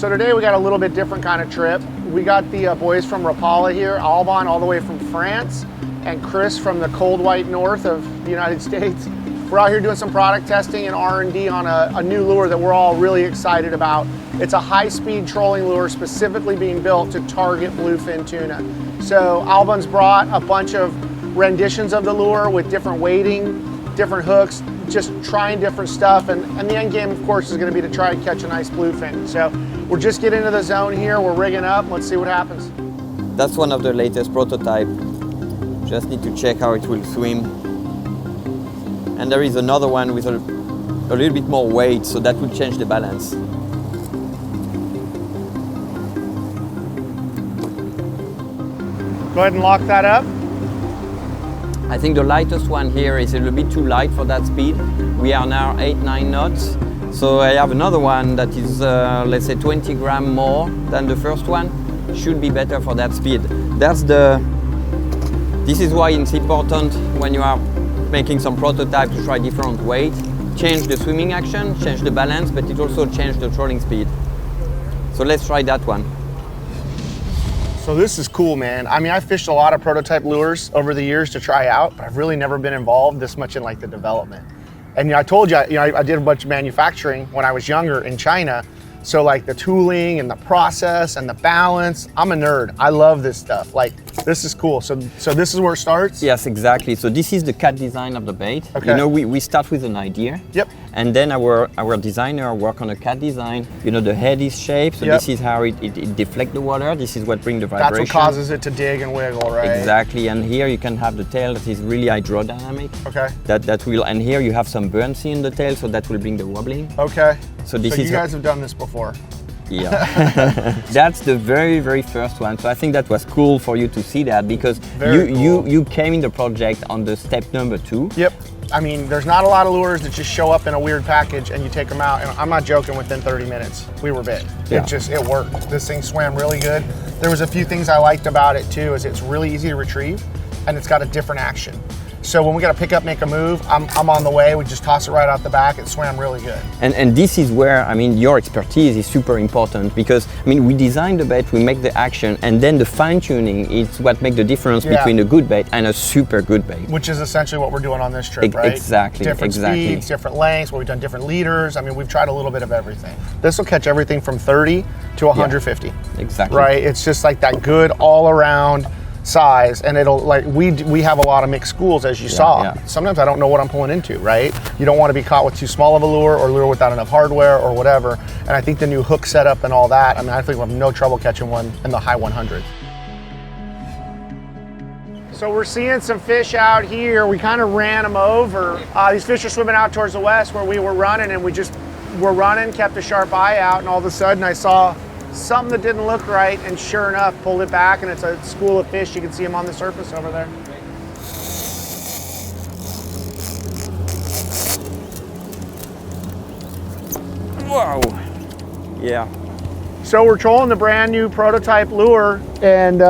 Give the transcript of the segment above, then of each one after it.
So today we got a little bit different kind of trip. We got the boys from Rapala here, Alban all the way from France, and Chris from the cold white north of the United States. We're out here doing some product testing and R&D on a new lure that we're all really excited about. It's a high-speed trolling lure specifically being built to target bluefin tuna. So Alban's brought a bunch of renditions of the lure with different weighting, different hooks, just trying different stuff, and the end game, of course, is going to be to try and catch a nice bluefin. So we're just getting into the zone here, we're rigging up, let's see what happens. That's one of the latest prototype. Just need to check how it will swim. And there is another one with a little bit more weight, so that will change the balance. Go ahead and lock that up. I think the lightest one here is a little bit too light for that speed. We are now 8-9 knots. So I have another one that is, let's say 20 grams more than the first one. Should be better for that speed. This is why it's important when you are making some prototype to try different weight. Change the swimming action, change the balance, but it also change the trolling speed. So let's try that one. So this is cool, man. I mean, I fished a lot of prototype lures over the years to try out, but I've really never been involved this much in like the development. And I told you, I did a bunch of manufacturing when I was younger in China. So like the tooling and the process and the balance, I'm a nerd. I love this stuff. Like, this is cool. So this is where it starts? Yes, exactly. So this is the CAD design of the bait. Okay. You know, we start with an idea. Yep. And then our designer work on a CAD design. You know, the head is shaped, so this is how it deflects the water. This is what brings the vibration. That's what causes it to dig and wiggle, right? Exactly. And here you can have the tail that is really hydrodynamic. Okay. That will, and here you have some buoyancy in the tail, so that will bring the wobbling. Okay. So you guys have done this before. Yeah. That's the very, very first one. So I think that was cool for you to see that, because you came in the project on the step number 2. Yep. I mean, there's not a lot of lures that just show up in a weird package and you take them out, and I'm not joking, within 30 minutes, we were bit. Yeah. It worked. This thing swam really good. There was a few things I liked about it too, is it's really easy to retrieve and it's got a different action. So when we got to pick up, make a move, I'm on the way, we just toss it right out the back, it swam really good. And this is where, I mean, your expertise is super important, because, I mean, we design the bait, we make the action, and then the fine tuning is what makes the difference between a good bait and a super good bait. Which is essentially what we're doing on this trip, right? Exactly, different speeds, different lengths, where we've done different leaders. I mean, we've tried a little bit of everything. This will catch everything from 30 to 150. Yeah, exactly. Right, it's just like that good all around size, and it'll, like, we have a lot of mixed schools, as you saw. Yeah. Sometimes I don't know what I'm pulling into, right? You don't want to be caught with too small of a lure, or lure without enough hardware or whatever. And I think the new hook setup and all that, I mean, I think we have no trouble catching one in the high 100s. So we're seeing some fish out here. We kind of ran them over. These fish are swimming out towards the west where we were running, and we're running, kept a sharp eye out, and all of a sudden I saw something that didn't look right, and sure enough, pulled it back, and it's a school of fish. You can see them on the surface over there. Whoa! Yeah. So we're trolling the brand new prototype lure, and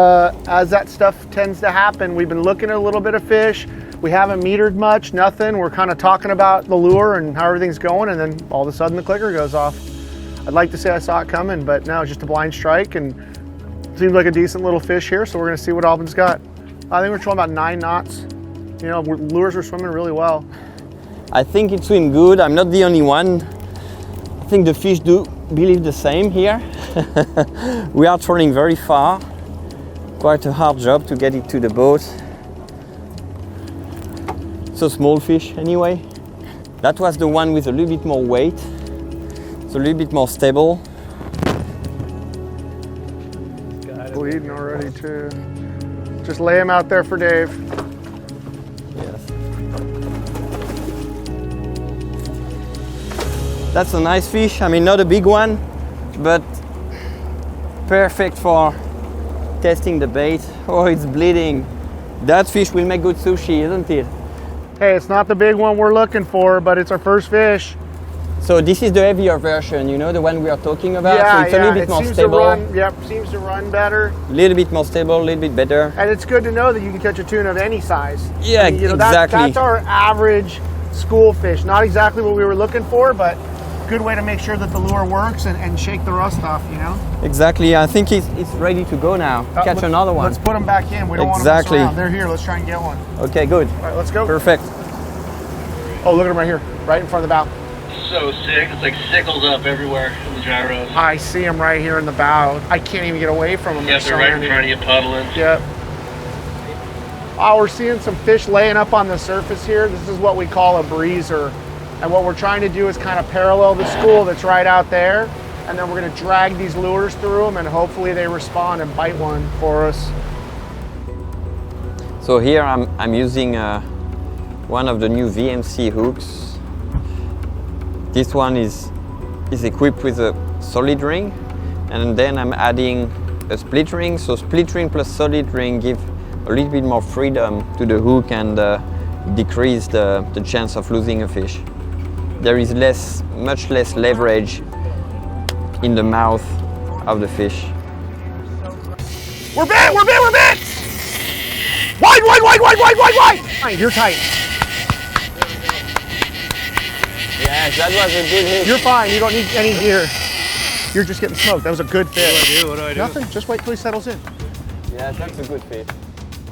as that stuff tends to happen, we've been looking at a little bit of fish. We haven't metered much, nothing. We're kind of talking about the lure and how everything's going, and then all of a sudden the clicker goes off. I'd like to say I saw it coming, but no, it's just a blind strike, and seems like a decent little fish here, so we're gonna see what Alban's got. I think we're trolling about 9 knots. You know, lures are swimming really well. I think it swims good. I'm not the only one. I think the fish do believe the same here. We are trolling very far. Quite a hard job to get it to the boat. So small fish anyway. That was the one with a little bit more weight. A little bit more stable. Bleeding already too. Just lay him out there for Dave. Yes. That's a nice fish. I mean, not a big one, but perfect for testing the bait. Oh, it's bleeding. That fish will make good sushi, isn't it? Hey, it's not the big one we're looking for, but it's our first fish. So this is the heavier version, you know, the one we are talking about. Yeah, so it's a little bit more stable. Seems to run better. A little bit more stable, a little bit better. And it's good to know that you can catch a tuna of any size. Yeah, I mean, exactly. That's our average school fish. Not exactly what we were looking for, but good way to make sure that the lure works and shake the rust off, you know? Exactly. I think it's ready to go now. Catch another one. Let's put them back in. We don't want to mess around. They're here. Let's try and get one. Okay, good. All right, let's go. Perfect. Oh, look at them right here, right in front of the bow. So sick. It's like sickles up everywhere in the gyros. I see them right here in the bow. I can't even get away from them. Yeah, they're right in front of you, puddling. Yep. Oh, we're seeing some fish laying up on the surface here. This is what we call a breezer. And what we're trying to do is kind of parallel the school that's right out there. And then we're going to drag these lures through them and hopefully they respond and bite one for us. So here I'm using one of the new VMC hooks. This one is equipped with a solid ring, and then I'm adding a split ring. So split ring plus solid ring give a little bit more freedom to the hook and decrease the chance of losing a fish. There is much less leverage in the mouth of the fish. We're bit! We're bit! We're bit! Wide, wide, wide, wide, wide, wide, wide! Fine, you're tight. Yes, that was a good hit. You're fine. You don't need any gear. You're just getting smoked. That was a good fish. What do I do? Nothing. Just wait till he settles in. Yeah, that's a good fish.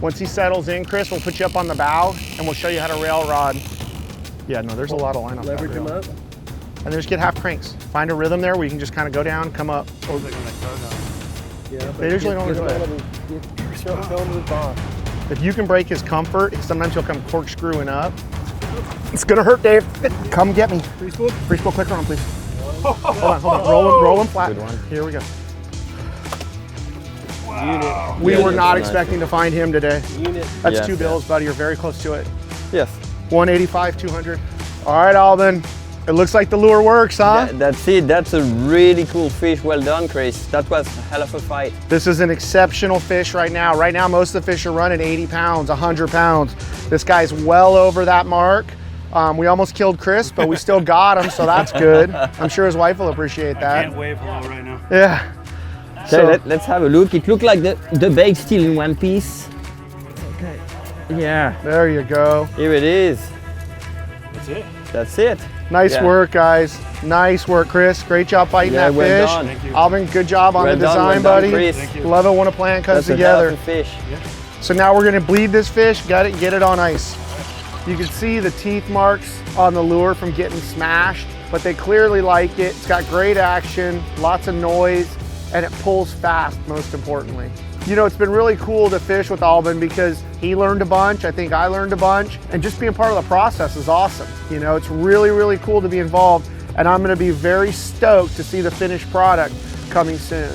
Once he settles in, Chris, we'll put you up on the bow and we'll show you how to rail rod. Yeah, no, there's a lot of line on that Leverage reel. them up. And then just get half cranks. Find a rhythm there where you can just kind of go down, come up. Yeah, They usually don't enjoy it. If you can break his comfort, sometimes he'll come corkscrewing up. It's gonna hurt, Dave. Come get me. Free spool, clicker on, please. Hold on. Roll him flat. Good one. Here we go. Unit. We Yeah, were that's not nice. expecting to find him today. Unit. That's Yes, 2 bills, buddy. You're very close to it. Yes. 185, 200. All right, Alvin. It looks like the lure works, huh? That's it. That's a really cool fish. Well done, Chris. That was a hell of a fight. This is an exceptional fish right now. Right now, most of the fish are running 80 pounds, 100 pounds. This guy's well over that mark. We almost killed Chris, but we still got him, so that's good. I'm sure his wife will appreciate that. Can't wave hello right now. Yeah. Okay, let's have a look. It looked like the bait's still in one piece. Okay. Yeah, There you go. here it is. That's it. That's it. Nice Yeah. work, guys. Nice work, Chris. Great job biting Yeah, that well fish. done. Thank you. Alvin, good job on Well the done, design, well done, buddy. Chris. Thank you. Love it when a plan comes That's a hell together. of a fish. So now we're gonna bleed this fish, get it on ice. You can see the teeth marks on the lure from getting smashed, but they clearly like it. It's got great action, lots of noise, and it pulls fast, most importantly. You know, it's been really cool to fish with Alvin because he learned a bunch, I think I learned a bunch, and just being part of the process is awesome. You know, it's really, really cool to be involved, and I'm gonna be very stoked to see the finished product coming soon.